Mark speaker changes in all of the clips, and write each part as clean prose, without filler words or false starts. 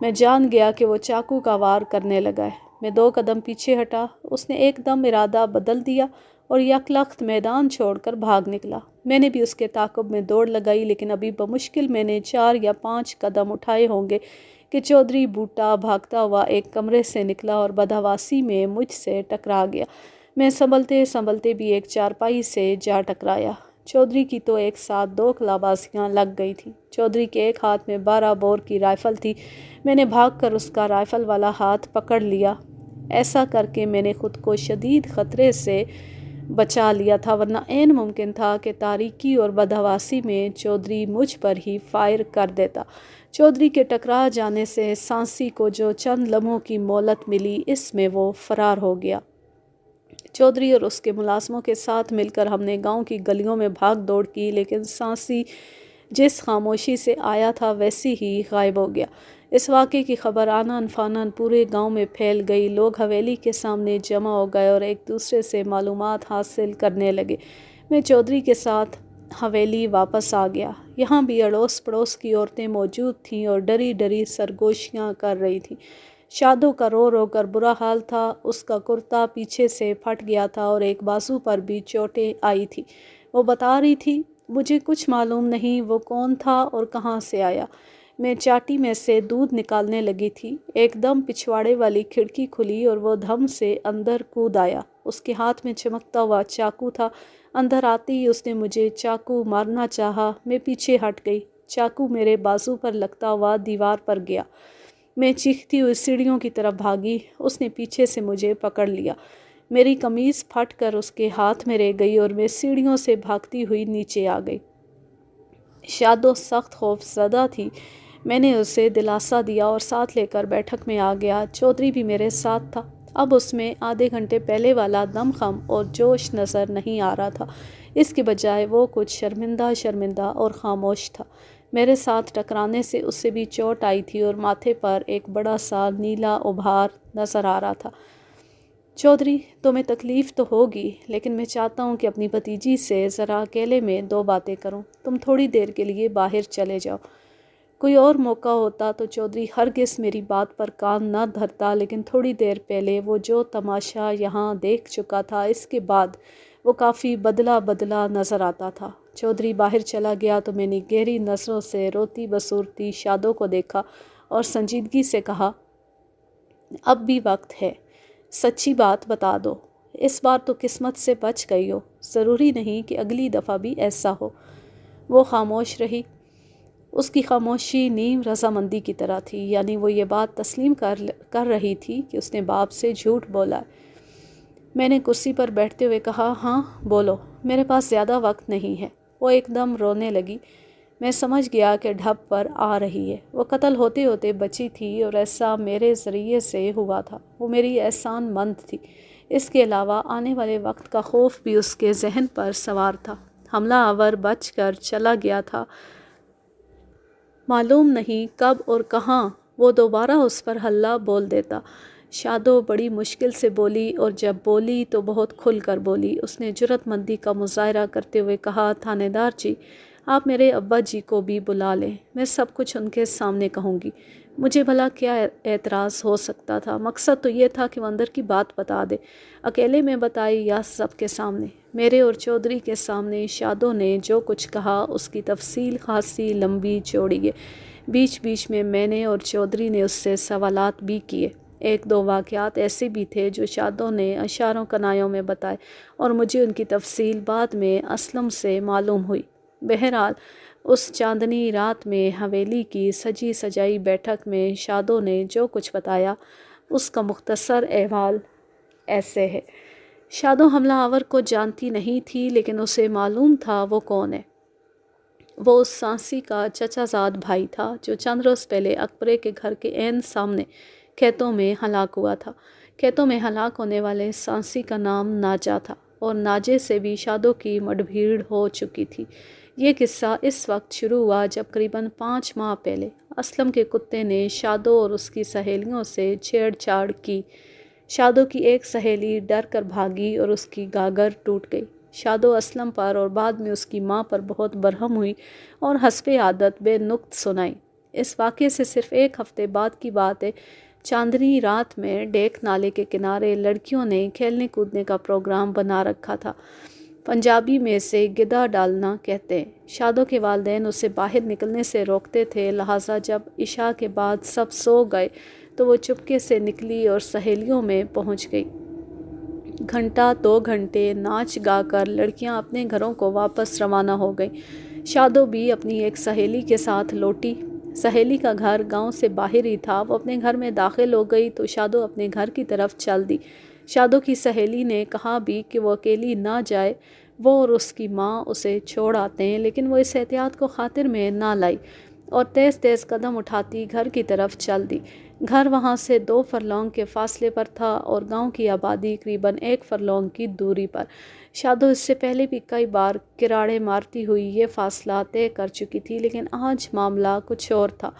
Speaker 1: میں جان گیا کہ وہ چاقو کا وار کرنے لگا ہے۔ میں 2 قدم پیچھے ہٹا، اس نے ایک دم ارادہ بدل دیا اور یکلخت میدان چھوڑ کر بھاگ نکلا۔ میں نے بھی اس کے تعاقب میں دوڑ لگائی، لیکن ابھی بمشکل میں نے 4 یا 5 قدم اٹھائے ہوں گے کہ چودھری بوٹا بھاگتا ہوا ایک کمرے سے نکلا اور بدحواسی میں مجھ سے ٹکرا گیا۔ میں سنبھلتے سنبھلتے بھی ایک چارپائی سے جا ٹکرایا۔ چودھری کی تو ایک ساتھ 2 کلابازیاں لگ گئی تھیں۔ چودھری کے ایک ہاتھ میں 12 بور کی رائفل تھی۔ میں نے بھاگ کر اس کا رائفل والا ہاتھ پکڑ لیا۔ ایسا کر کے میں نے خود کو شدید خطرے سے بچا لیا تھا، ورنہ عین ممکن تھا کہ تاریکی اور بدحواسی میں چودھری مجھ پر ہی فائر کر دیتا۔ چودھری کے ٹکرا جانے سے سانسی کو جو چند لمحوں کی مہلت ملی، اس میں وہ فرار ہو گیا۔ چودھری اور اس کے ملازموں کے ساتھ مل کر ہم نے گاؤں کی گلیوں میں بھاگ دوڑ کی، لیکن سانسی جس خاموشی سے آیا تھا ویسی ہی غائب ہو گیا۔ اس واقعے کی خبر آنن فانن پورے گاؤں میں پھیل گئی۔ لوگ حویلی کے سامنے جمع ہو گئے اور ایک دوسرے سے معلومات حاصل کرنے لگے۔ میں چودھری کے ساتھ حویلی واپس آ گیا۔ یہاں بھی اڑوس پڑوس کی عورتیں موجود تھیں اور ڈری ڈری سرگوشیاں کر رہی تھیں۔ شادو کا رو رو کر برا حال تھا۔ اس کا کرتا پیچھے سے پھٹ گیا تھا اور ایک بازو پر بھی چوٹیں آئی تھیں۔ وہ بتا رہی تھی، مجھے کچھ معلوم نہیں وہ کون تھا اور کہاں سے آیا۔ میں چاٹی میں سے دودھ نکالنے لگی تھی، ایک دم پچھواڑے والی کھڑکی کھلی اور وہ دھم سے اندر کود آیا۔ اس کے ہاتھ میں چمکتا ہوا چاقو تھا۔ اندر آتے ہی اس نے مجھے چاقو مارنا چاہا۔ میں پیچھے ہٹ گئی۔ چاقو میرے بازو پر لگتا ہوا دیوار پر گیا۔ میں چیختی ہوئی سیڑھیوں کی طرف بھاگی۔ اس نے پیچھے سے مجھے پکڑ لیا۔ میری قمیض پھٹ کر اس کے ہاتھ میں رہ گئی اور میں سیڑھیوں سے بھاگتی ہوئی نیچے آ گئی۔ شادو سخت خوف زدہ تھی۔ میں نے اسے دلاسا دیا اور ساتھ لے کر بیٹھک میں آ گیا۔ چودھری بھی میرے ساتھ تھا۔ اب اس میں آدھے گھنٹے پہلے والا دم خم اور جوش نظر نہیں آ رہا تھا۔ اس کے بجائے وہ کچھ شرمندہ شرمندہ اور خاموش تھا۔ میرے ساتھ ٹکرانے سے اسے بھی چوٹ آئی تھی اور ماتھے پر ایک بڑا سا نیلا ابھار نظر آ رہا تھا۔ چودھری، تمہیں تکلیف تو ہوگی، لیکن میں چاہتا ہوں کہ اپنی بھتیجی سے ذرا اکیلے میں 2 باتیں کروں۔ تم تھوڑی دیر کے لیے باہر چلے جاؤ۔ کوئی اور موقع ہوتا تو چودھری ہرگز میری بات پر کان نہ دھرتا، لیکن تھوڑی دیر پہلے وہ جو تماشا یہاں دیکھ چکا تھا، اس کے بعد وہ کافی بدلا بدلا نظر آتا تھا۔ چودھری باہر چلا گیا تو میں نے گہری نظروں سے روتی بسورتی شادو کو دیکھا اور سنجیدگی سے کہا، اب بھی وقت ہے، سچی بات بتا دو۔ اس بار تو قسمت سے بچ گئی ہو، ضروری نہیں کہ اگلی دفعہ بھی ایسا ہو۔ وہ خاموش رہی۔ اس کی خاموشی نیم رضامندی کی طرح تھی، یعنی وہ یہ بات تسلیم کر رہی تھی کہ اس نے باپ سے جھوٹ بولا ہے۔ میں نے کرسی پر بیٹھتے ہوئے کہا، ہاں بولو، میرے پاس زیادہ وقت نہیں ہے۔ وہ ایک دم رونے لگی۔ میں سمجھ گیا کہ ڈھب پر آ رہی ہے۔ وہ قتل ہوتے ہوتے بچی تھی اور ایسا میرے ذریعے سے ہوا تھا۔ وہ میری احسان مند تھی۔ اس کے علاوہ آنے والے وقت کا خوف بھی اس کے ذہن پر سوار تھا۔ حملہ آور بچ کر چلا گیا تھا، معلوم نہیں کب اور کہاں وہ دوبارہ اس پر حلہ بول دیتا۔ شادو بڑی مشکل سے بولی اور جب بولی تو بہت کھل کر بولی۔ اس نے جرأت مندی کا مظاہرہ کرتے ہوئے کہا، تھانے دار جی، آپ میرے ابا جی کو بھی بلا لیں، میں سب کچھ ان کے سامنے کہوں گی۔ مجھے بھلا کیا اعتراض ہو سکتا تھا؟ مقصد تو یہ تھا کہ وہ اندر کی بات بتا دے، اکیلے میں بتائی یا سب کے سامنے۔ میرے اور چودھری کے سامنے شادو نے جو کچھ کہا اس کی تفصیل خاصی لمبی چوڑی ہے۔ بیچ بیچ میں میں نے اور چودھری نے اس سے سوالات بھی کیے۔ 1-2 واقعات ایسے بھی تھے جو شادو نے اشاروں کنایوں میں بتائے اور مجھے ان کی تفصیل بعد میں اسلم سے معلوم ہوئی۔ بہرحال اس چاندنی رات میں حویلی کی سجی سجائی بیٹھک میں شادو نے جو کچھ بتایا، اس کا مختصر احوال ایسے ہے۔ شادو حملہ آور کو جانتی نہیں تھی، لیکن اسے معلوم تھا وہ کون ہے۔ وہ اس سانسی کا چچا زاد بھائی تھا جو چند روز پہلے اکبرے کے گھر کے عین سامنے کھیتوں میں ہلاک ہوا تھا۔ کھیتوں میں ہلاک ہونے والے سانسی کا نام ناجا تھا اور ناجے سے بھی شادو کی مڈ بھیڑ ہو چکی تھی۔ یہ قصہ اس وقت شروع ہوا جب قریباً 5 ماہ پہلے اسلم کے کتے نے شادو اور اس کی سہیلیوں سے چھیڑ چھاڑ کی۔ شادو کی ایک سہیلی ڈر کر بھاگی اور اس کی گاگر ٹوٹ گئی۔ شادو اسلم پر اور بعد میں اس کی ماں پر بہت برہم ہوئی اور حسب عادت بے نقط سنائی۔ اس واقعے سے صرف ایک ہفتے بعد کی بات ہے۔ چاندنی رات میں ڈیک نالے کے کنارے لڑکیوں نے کھیلنے کودنے کا پروگرام بنا رکھا تھا۔ پنجابی میں اسے گدا ڈالنا کہتے ہیں۔ شادو کے والدین اسے باہر نکلنے سے روکتے تھے، لہٰذا جب عشاء کے بعد سب سو گئے تو وہ چپکے سے نکلی اور سہیلیوں میں پہنچ گئی۔ گھنٹہ 2 گھنٹے ناچ گا کر لڑکیاں اپنے گھروں کو واپس روانہ ہو گئیں۔ شادو بھی اپنی ایک سہیلی کے ساتھ لوٹی۔ سہیلی کا گھر گاؤں سے باہر ہی تھا۔ وہ اپنے گھر میں داخل ہو گئی تو شادو اپنے گھر کی طرف چل دی۔ شادو کی سہیلی نے کہا بھی کہ وہ اکیلی نہ جائے، وہ اور اس کی ماں اسے چھوڑ آتے ہیں، لیکن وہ اس احتیاط کو خاطر میں نہ لائی اور تیز تیز قدم اٹھاتی گھر کی طرف چل دی۔ گھر وہاں سے 2 فرلانگ کے فاصلے پر تھا اور گاؤں کی آبادی قریباً 1 فرلانگ کی دوری پر۔ شادو اس سے پہلے بھی کئی بار کراڑے مارتی ہوئی یہ فاصلہ طے کر چکی تھی، لیکن آج معاملہ کچھ اور تھا۔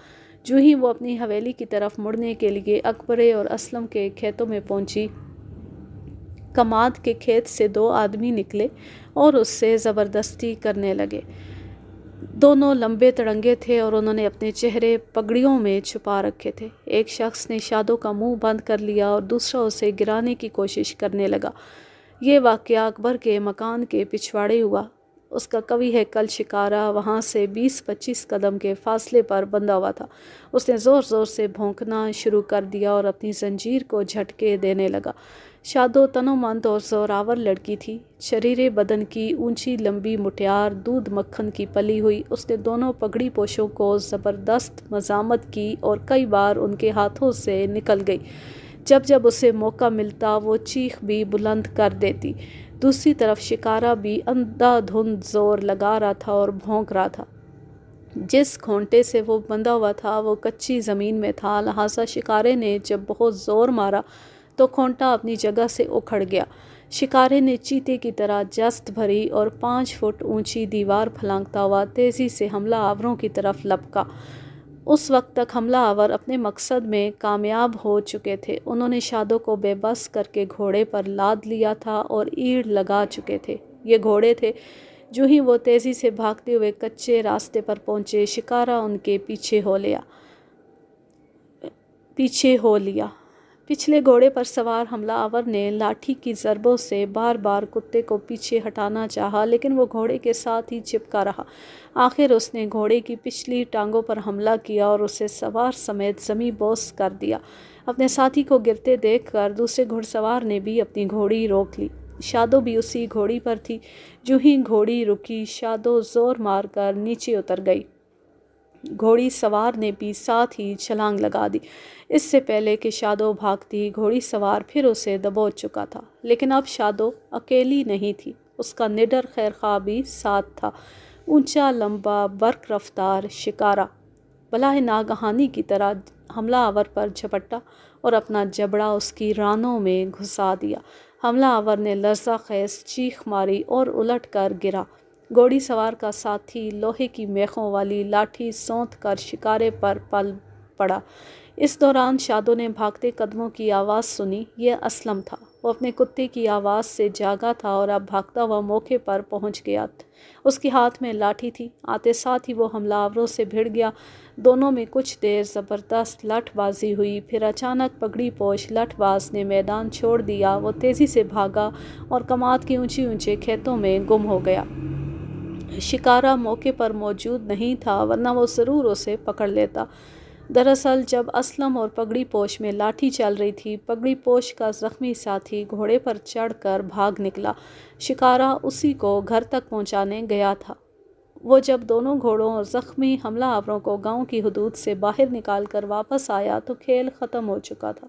Speaker 1: جو ہی وہ اپنی حویلی کی طرف مڑنے کے لیے اکبرے اور اسلم کے کھیتوں میں پہنچی، کماد کے کھیت سے 2 آدمی نکلے اور اس سے زبردستی کرنے لگے۔ دونوں لمبے تڑنگے تھے اور انہوں نے اپنے چہرے پگڑیوں میں چھپا رکھے تھے۔ ایک شخص نے شادو کا منہ بند کر لیا اور دوسرا اسے گرانے کی کوشش کرنے لگا۔ یہ واقعہ اکبر کے مکان کے پچھواڑے ہوا۔ اس کا قوی ہیکل شکارا وہاں سے 20-25 قدم کے فاصلے پر بندھا ہوا تھا۔ اس نے زور زور سے بھونکنا شروع کر دیا اور اپنی زنجیر کو جھٹکے دینے لگا۔ شادو تنومند اور زوراور لڑکی تھی، شریرے بدن کی، اونچی لمبی مٹیار، دودھ مکھن کی پلی ہوئی۔ اس نے دونوں پگڑی پوشوں کو زبردست مزاحمت کی اور کئی بار ان کے ہاتھوں سے نکل گئی۔ جب جب اسے موقع ملتا وہ چیخ بھی بلند کر دیتی۔ دوسری طرف شکارا بھی اندھا دھند زور لگا رہا تھا اور بھونک رہا تھا۔ جس کھونٹے سے وہ بندھا ہوا تھا وہ کچی زمین میں تھا، لہٰذا شکارے نے جب بہت زور مارا تو کھونٹا اپنی جگہ سے اکھڑ گیا۔ شکارے نے چیتے کی طرح جست بھری اور 5 فٹ اونچی دیوار پھلانگتا ہوا تیزی سے حملہ آوروں کی طرف لپکا۔ اس وقت تک حملہ آور اپنے مقصد میں کامیاب ہو چکے تھے۔ انہوں نے شادو کو بے بس کر کے گھوڑے پر لاد لیا تھا اور ایڑ لگا چکے تھے۔ یہ گھوڑے تھے۔ جو ہی وہ تیزی سے بھاگتے ہوئے کچے راستے پر پہنچے، شکارا ان کے پیچھے ہو لیا۔ پچھلے گھوڑے پر سوار حملہ آور نے لاٹھی کی ضربوں سے بار بار کتے کو پیچھے ہٹانا چاہا، لیکن وہ گھوڑے کے ساتھ ہی چپکا رہا۔ آخر اس نے گھوڑے کی پچھلی ٹانگوں پر حملہ کیا اور اسے سوار سمیت زمیں بوس کر دیا۔ اپنے ساتھی کو گرتے دیکھ کر دوسرے گھڑ سوار نے بھی اپنی گھوڑی روک لی۔ شادو بھی اسی گھوڑی پر تھی۔ جو ہی گھوڑی رکی، شادو زور مار کر نیچے اتر گئی۔ گھوڑی سوار نے بھی ساتھ ہی چھلانگ لگا دی۔ اس سے پہلے کہ شادو بھاگتی، گھوڑی سوار پھر اسے دبوچ چکا تھا۔ لیکن اب شادو اکیلی نہیں تھی، اس کا نڈر خیرخواہ بھی ساتھ تھا، اونچا لمبا برق رفتار شکارا۔ بلائے ناگہانی کی طرح حملہ آور پر جھپٹا اور اپنا جبڑا اس کی رانوں میں گھسا دیا۔ حملہ آور نے لرزہ خیز چیخ ماری اور الٹ کر گرا۔ گھوڑی سوار کا ساتھی لوہے کی میخوں والی لاٹھی سونت کر شکارے پر پل پڑا۔ اس دوران شادو نے بھاگتے قدموں کی آواز سنی۔ یہ اسلم تھا۔ وہ اپنے کتے کی آواز سے جاگا تھا اور اب بھاگتا ہوا موقع پر پہنچ گیا۔ اس کے ہاتھ میں لاٹھی تھی۔ آتے ساتھ ہی وہ حملہ آوروں سے بھڑ گیا۔ دونوں میں کچھ دیر زبردست لٹھ بازی ہوئی، پھر اچانک پگڑی پوش لٹھ باز نے میدان چھوڑ دیا۔ وہ تیزی سے بھاگا اور کماد کے اونچے کھیتوں میں گم ہو گیا۔ شکارا موقع پر موجود نہیں تھا، ورنہ وہ ضرور اسے پکڑ لیتا۔ دراصل جب اسلم اور پگڑی پوش میں لاٹھی چل رہی تھی، پگڑی پوش کا زخمی ساتھی گھوڑے پر چڑھ کر بھاگ نکلا۔ شکارا اسی کو گھر تک پہنچانے گیا تھا۔ وہ جب دونوں گھوڑوں اور زخمی حملہ آوروں کو گاؤں کی حدود سے باہر نکال کر واپس آیا تو کھیل ختم ہو چکا تھا۔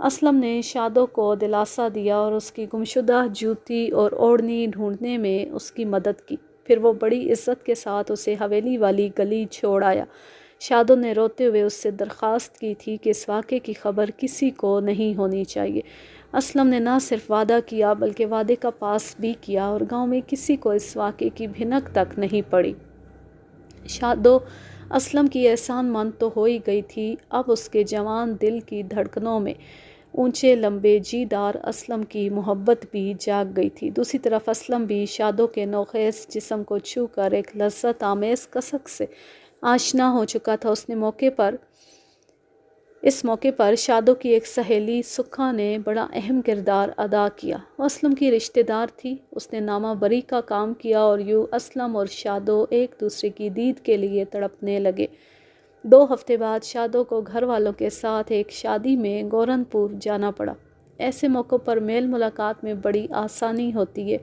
Speaker 1: اسلم نے شادو کو دلاسا دیا اور اس کی گمشدہ جوتی اور اوڑھنی ڈھونڈنے میں اس کی مدد کی۔ پھر وہ بڑی عزت کے ساتھ اسے حویلی والی گلی چھوڑ آیا۔ شادو نے روتے ہوئے اس سے درخواست کی تھی کہ اس واقعے کی خبر کسی کو نہیں ہونی چاہیے۔ اسلم نے نہ صرف وعدہ کیا بلکہ وعدے کا پاس بھی کیا اور گاؤں میں کسی کو اس واقعے کی بھنک تک نہیں پڑی۔ شادو اسلم کی احسان مند تو ہو ہی گئی تھی، اب اس کے جوان دل کی دھڑکنوں میں اونچے لمبے جی دار اسلم کی محبت بھی جاگ گئی تھی۔ دوسری طرف اسلم بھی شادو کے نوخیز جسم کو چھو کر ایک لذت آمیز کسک سے آشنا ہو چکا تھا۔ اس موقع پر شادو کی ایک سہیلی سکھا نے بڑا اہم کردار ادا کیا۔ وہ اسلم کی رشتہ دار تھی۔ اس نے نامہ بری کا کام کیا اور یوں اسلم اور شادو ایک دوسرے کی دید کے لیے تڑپنے لگے۔ 2 ہفتے بعد شادو کو گھر والوں کے ساتھ ایک شادی میں گورنپور جانا پڑا۔ ایسے موقعوں پر میل ملاقات میں بڑی آسانی ہوتی ہے۔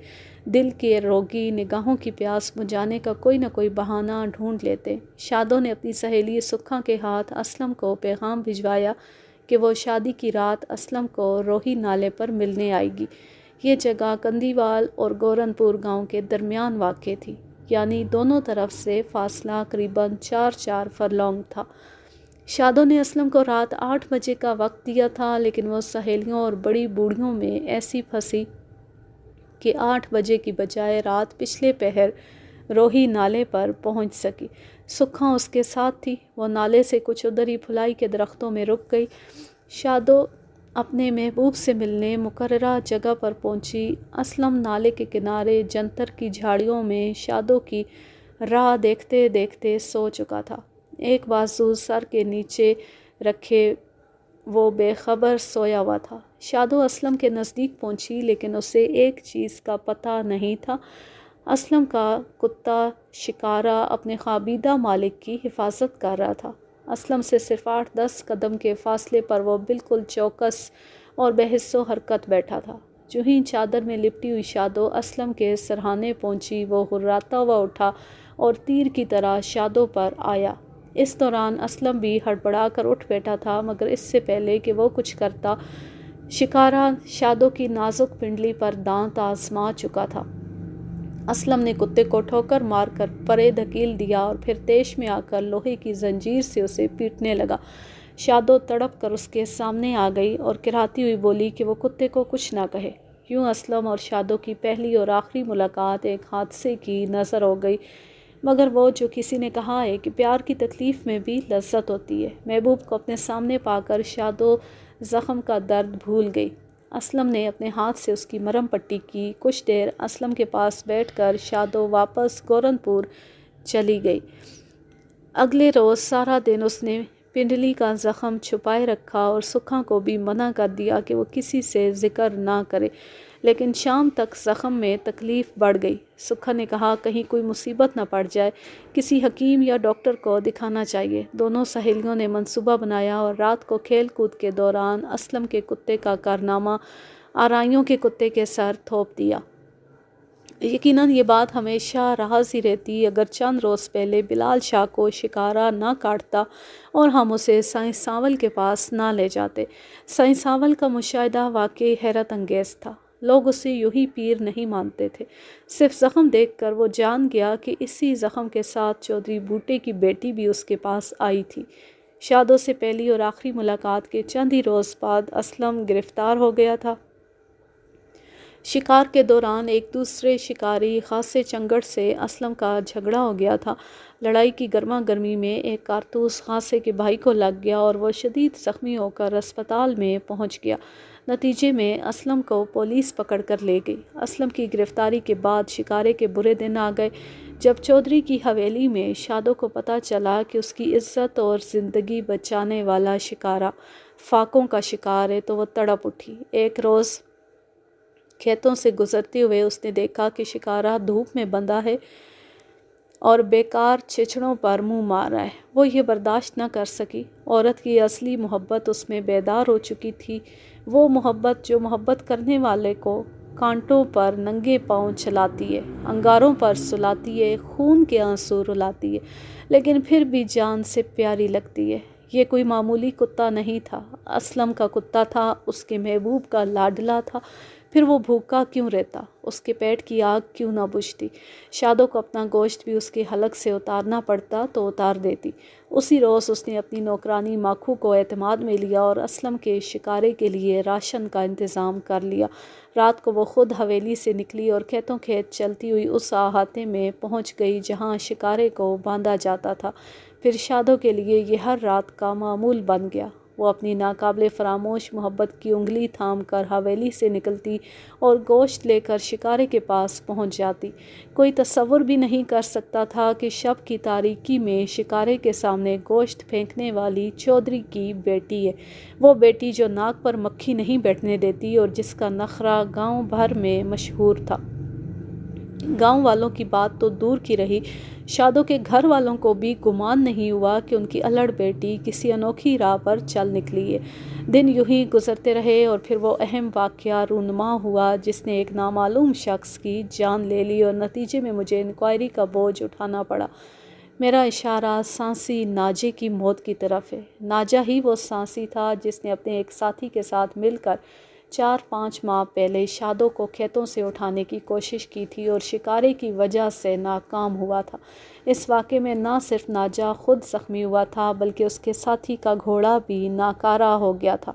Speaker 1: دل کے روگی نگاہوں کی پیاس بجھانے کا کوئی نہ کوئی بہانہ ڈھونڈ لیتے۔ شادو نے اپنی سہیلی سکھا کے ہاتھ اسلم کو پیغام بھجوایا کہ وہ شادی کی رات اسلم کو روہی نالے پر ملنے آئے گی۔ یہ جگہ کندیوال اور گورنپور گاؤں کے درمیان واقع تھی، یعنی دونوں طرف سے فاصلہ قریباً 4 فرلانگ تھا۔ شادو نے اسلم کو رات 8 بجے کا وقت دیا تھا، لیکن وہ سہیلیوں اور بڑی بوڑھیوں میں ایسی پھنسی کہ 8 بجے کی بجائے رات پچھلے پہر روہی نالے پر پہنچ سکی۔ سکھا اس کے ساتھ تھی۔ وہ نالے سے کچھ ادھر ہی پھلائی کے درختوں میں رک گئی۔ شادو اپنے محبوب سے ملنے مقررہ جگہ پر پہنچی۔ اسلم نالے کے کنارے جنتر کی جھاڑیوں میں شادو کی راہ دیکھتے دیکھتے سو چکا تھا۔ ایک بازو سر کے نیچے رکھے وہ بے خبر سویا ہوا تھا۔ شادو اسلم کے نزدیک پہنچی، لیکن اسے ایک چیز کا پتہ نہیں تھا۔ اسلم کا کتا شکارا اپنے خوابیدہ مالک کی حفاظت کر رہا تھا۔ اسلم سے صرف 8-10 قدم کے فاصلے پر وہ بالکل چوکس اور بے حس و حرکت بیٹھا تھا۔ جو ہی چادر میں لپٹی ہوئی شادو اسلم کے سرہانے پہنچی، وہ ہراتا ہوا اٹھا اور تیر کی طرح شادو پر آیا۔ اس دوران اسلم بھی ہڑبڑا کر اٹھ بیٹھا تھا، مگر اس سے پہلے کہ وہ کچھ کرتا، شکارا شادو کی نازک پنڈلی پر دانت آزما چکا تھا۔ اسلم نے کتے کو ٹھوکر مار کر پرے دھکیل دیا اور پھر تیش میں آ کر لوہے کی زنجیر سے اسے پیٹنے لگا۔ شادو تڑپ کر اس کے سامنے آ گئی اور کراہتی ہوئی بولی کہ وہ کتے کو کچھ نہ کہے۔ یوں اسلم اور شادو کی پہلی اور آخری ملاقات ایک حادثے کی نظر ہو گئی، مگر وہ جو کسی نے کہا ہے کہ پیار کی تکلیف میں بھی لذت ہوتی ہے۔ محبوب کو اپنے سامنے پا کر شادو زخم کا درد بھول گئی۔ اسلم نے اپنے ہاتھ سے اس کی مرہم پٹی کی۔ کچھ دیر اسلم کے پاس بیٹھ کر شادو واپس گورنپور چلی گئی۔ اگلے روز سارا دن اس نے پنڈلی کا زخم چھپائے رکھا اور سکھا کو بھی منع کر دیا کہ وہ کسی سے ذکر نہ کرے، لیکن شام تک زخم میں تکلیف بڑھ گئی۔ سکھا نے کہا کہیں کوئی مصیبت نہ پڑ جائے، کسی حکیم یا ڈاکٹر کو دکھانا چاہیے۔ دونوں سہیلیوں نے منصوبہ بنایا اور رات کو کھیل کود کے دوران اسلم کے کتے کا کارنامہ آرائیوں کے کتے کے سر تھوپ دیا۔ یقیناً یہ بات ہمیشہ راز ہی رہتی اگر چند روز پہلے بلال شاہ کو شکارا نہ کاٹتا اور ہم اسے سائیں ساول کے پاس نہ لے جاتے۔ سائیں ساول کا مشاہدہ واقعی حیرت انگیز تھا۔ لوگ اسے یوں ہی پیر نہیں مانتے تھے۔ صرف زخم دیکھ کر وہ جان گیا کہ اسی زخم کے ساتھ چودھری بوٹے کی بیٹی بھی اس کے پاس آئی تھی۔ شادو سے پہلی اور آخری ملاقات کے چند ہی روز بعد اسلم گرفتار ہو گیا تھا۔ شکار کے دوران ایک دوسرے شکاری خاصے چنگڑ سے اسلم کا جھگڑا ہو گیا تھا۔ لڑائی کی گرما گرمی میں ایک کارتوس خاصے کے بھائی کو لگ گیا اور وہ شدید زخمی ہو کر اسپتال میں پہنچ گیا۔ نتیجے میں اسلم کو پولیس پکڑ کر لے گئی۔ اسلم کی گرفتاری کے بعد شکارے کے برے دن آ گئے۔ جب چودھری کی حویلی میں شادو کو پتہ چلا کہ اس کی عزت اور زندگی بچانے والا شکارا فاقوں کا شکار ہے تو وہ تڑپ اٹھی۔ ایک روز کھیتوں سے گزرتے ہوئے اس نے دیکھا کہ شکارا دھوپ میں بندھا ہے اور بیکار چچڑوں پر منہ مار رہا ہے۔ وہ یہ برداشت نہ کر سکی۔ عورت کی اصلی محبت اس میں بیدار ہو چکی تھی، وہ محبت جو محبت کرنے والے کو کانٹوں پر ننگے پاؤں چلاتی ہے، انگاروں پر سلاتی ہے، خون کے آنسو رلاتی ہے، لیکن پھر بھی جان سے پیاری لگتی ہے۔ یہ کوئی معمولی کتا نہیں تھا، اسلم کا کتا تھا، اس کے محبوب کا لاڈلا تھا۔ پھر وہ بھوکا کیوں رہتا، اس کے پیٹ کی آگ کیوں نہ بجھتی؟ شادو کو اپنا گوشت بھی اس کے حلق سے اتارنا پڑتا تو اتار دیتی۔ اسی روز اس نے اپنی نوکرانی ماکھو کو اعتماد میں لیا اور اسلم کے شکارے کے لیے راشن کا انتظام کر لیا۔ رات کو وہ خود حویلی سے نکلی اور کھیتوں کھیت چلتی ہوئی اس احاطے میں پہنچ گئی جہاں شکارے کو باندھا جاتا تھا۔ پھر شادو کے لیے یہ ہر رات کا معمول بن گیا۔ وہ اپنی ناقابل فراموش محبت کی انگلی تھام کر حویلی سے نکلتی اور گوشت لے کر شکارے کے پاس پہنچ جاتی۔ کوئی تصور بھی نہیں کر سکتا تھا کہ شب کی تاریکی میں شکارے کے سامنے گوشت پھینکنے والی چودھری کی بیٹی ہے، وہ بیٹی جو ناک پر مکھی نہیں بیٹھنے دیتی اور جس کا نخرہ گاؤں بھر میں مشہور تھا۔ گاؤں والوں کی بات تو دور کی رہی، شادو کے گھر والوں کو بھی گمان نہیں ہوا کہ ان کی الڑ بیٹی کسی انوکھی راہ پر چل نکلی ہے۔ دن یوں ہی گزرتے رہے اور پھر وہ اہم واقعہ رونما ہوا جس نے ایک نامعلوم شخص کی جان لے لی اور نتیجے میں مجھے انکوائری کا بوجھ اٹھانا پڑا۔ میرا اشارہ سانسی ناجے کی موت کی طرف ہے۔ ناجا ہی وہ سانسی تھا جس نے اپنے ایک ساتھی کے ساتھ مل کر 4-5 ماہ پہلے شادو کو کھیتوں سے اٹھانے کی کوشش کی تھی اور شکارے کی وجہ سے ناکام ہوا تھا۔ اس واقعے میں نہ صرف ناجا خود زخمی ہوا تھا بلکہ اس کے ساتھی کا گھوڑا بھی ناکارہ ہو گیا تھا۔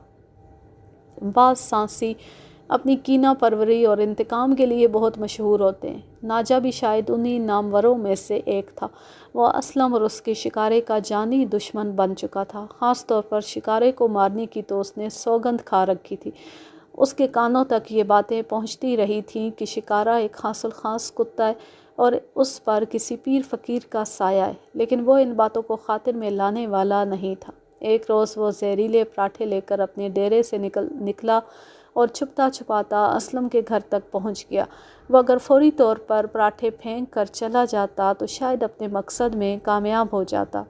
Speaker 1: بعض سانسی اپنی کینہ پروری اور انتقام کے لیے بہت مشہور ہوتے ہیں۔ ناجا بھی شاید انہی ناموروں میں سے ایک تھا۔ وہ اسلم اور اس کے شکارے کا جانی دشمن بن چکا تھا۔ خاص طور پر شکارے کو مارنے کی تو اس نے سوگند کھا رکھی تھی۔ اس کے کانوں تک یہ باتیں پہنچتی رہی تھیں کہ شکارہ ایک خاص الخاص کتا ہے اور اس پر کسی پیر فقیر کا سایہ ہے، لیکن وہ ان باتوں کو خاطر میں لانے والا نہیں تھا۔ ایک روز وہ زہریلے پراٹھے لے کر اپنے ڈیرے سے نکلا اور چھپتا چھپاتا اسلم کے گھر تک پہنچ گیا۔ وہ اگر فوری طور پر پراٹھے پھینک کر چلا جاتا تو شاید اپنے مقصد میں کامیاب ہو جاتا،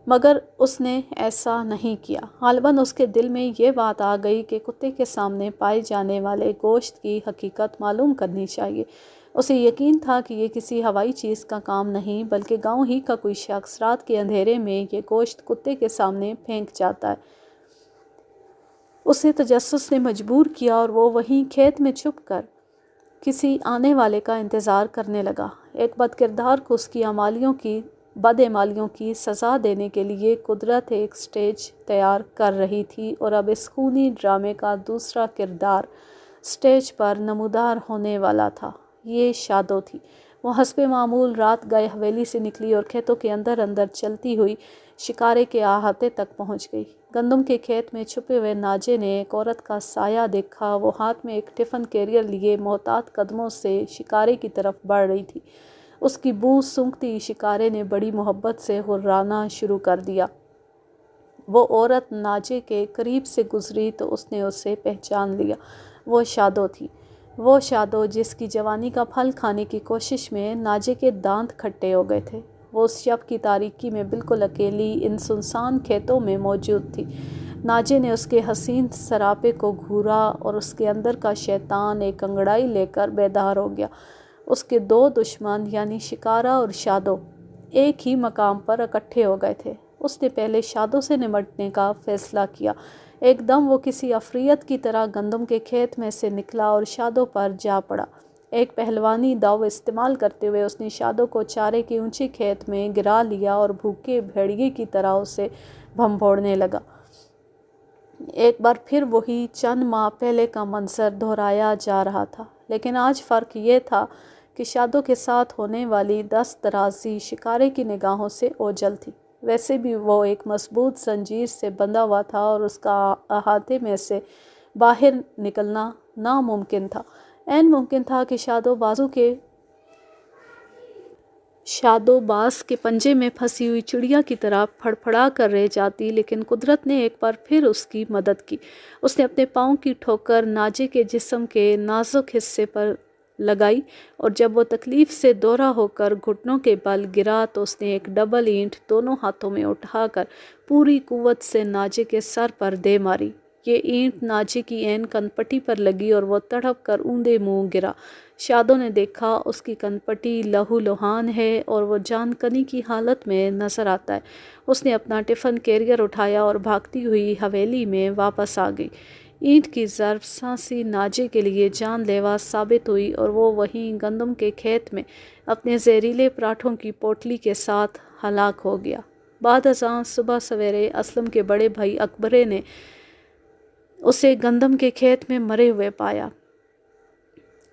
Speaker 1: مگر اس نے ایسا نہیں کیا۔ غالباً اس کے دل میں یہ بات آ گئی کہ کتے کے سامنے پائے جانے والے گوشت کی حقیقت معلوم کرنی چاہیے۔ اسے یقین تھا کہ یہ کسی ہوائی چیز کا کام نہیں بلکہ گاؤں ہی کا کوئی شخص رات کے اندھیرے میں یہ گوشت کتے کے سامنے پھینک جاتا ہے۔ اسے تجسس نے مجبور کیا اور وہ وہیں کھیت میں چھپ کر کسی آنے والے کا انتظار کرنے لگا۔ ایک بد کردار کو اس کی بد اعمالیوں کی سزا دینے کے لیے قدرت ایک سٹیج تیار کر رہی تھی اور اب اس خونی ڈرامے کا دوسرا کردار سٹیج پر نمودار ہونے والا تھا۔ یہ شادو تھی۔ وہ حسب معمول رات گئے حویلی سے نکلی اور کھیتوں کے اندر اندر چلتی ہوئی شکارے کے احاطے تک پہنچ گئی۔ گندم کے کھیت میں چھپے ہوئے ناجے نے ایک عورت کا سایہ دیکھا۔ وہ ہاتھ میں ایک ٹفن کیریئر لیے محتاط قدموں سے شکارے کی طرف بڑھ رہی تھی۔ اس کی بو سونگھتی شکارے نے بڑی محبت سے ہرانا شروع کر دیا۔ وہ عورت ناجے کے قریب سے گزری تو اس نے اسے پہچان لیا۔ وہ شادو تھی، وہ شادو جس کی جوانی کا پھل کھانے کی کوشش میں ناجے کے دانت کھٹے ہو گئے تھے۔ وہ اس شب کی تاریکی میں بالکل اکیلی ان سنسان کھیتوں میں موجود تھی۔ ناجے نے اس کے حسین سراپے کو گھورا اور اس کے اندر کا شیطان ایک انگڑائی لے کر بیدار ہو گیا۔ اس کے دو دشمن یعنی شکارہ اور شادو ایک ہی مقام پر اکٹھے ہو گئے تھے۔ اس نے پہلے شادو سے نمٹنے کا فیصلہ کیا۔ ایک دم وہ کسی عفریت کی طرح گندم کے کھیت میں سے نکلا اور شادو پر جا پڑا۔ ایک پہلوانی داؤ استعمال کرتے ہوئے اس نے شادو کو چارے کے اونچے کھیت میں گرا لیا اور بھوکے بھیڑیے کی طرح اسے بھنبوڑنے لگا۔ ایک بار پھر وہی چند ماہ پہلے کا منظر دہرایا جا رہا تھا، لیکن آج فرق یہ تھا کہ شادو کے ساتھ ہونے والی دست درازی شکارے کی نگاہوں سے اوجھل تھی۔ ویسے بھی وہ ایک مضبوط زنجیر سے بندھا ہوا تھا اور اس کا احاطے میں سے باہر نکلنا ناممکن تھا۔ عین ممکن تھا کہ شادو باز کے پنجے میں پھنسی ہوئی چڑیا کی طرح پھڑ پھڑا کر رہ جاتی، لیکن قدرت نے ایک بار پھر اس کی مدد کی۔ اس نے اپنے پاؤں کی ٹھوکر ناجے کے جسم کے نازک حصے پر لگائی اور جب وہ تکلیف سے دورہ ہو کر گھٹنوں کے بل گرا تو اس نے ایک ڈبل اینٹ دونوں ہاتھوں میں اٹھا کر پوری قوت سے ناجے کے سر پر دے ماری۔ یہ اینٹ ناجے کی عین کنپٹی پر لگی اور وہ تڑپ کر اوندے منہ گرا۔ شادو نے دیکھا اس کی کنپٹی لہو لہان ہے اور وہ جان کنی کی حالت میں نظر آتا ہے۔ اس نے اپنا ٹفن کیریئر اٹھایا اور بھاگتی ہوئی حویلی میں واپس آ گئی۔ اینٹ کی ضرب سانسی ناجے کے لیے جان لیوا ثابت ہوئی اور وہ وہیں گندم کے کھیت میں اپنے زہریلے پراٹھوں کی پوٹلی کے ساتھ ہلاک ہو گیا۔ بعد ازاں صبح سویرے اسلم کے بڑے بھائی اکبرے نے اسے گندم کے کھیت میں مرے ہوئے پایا۔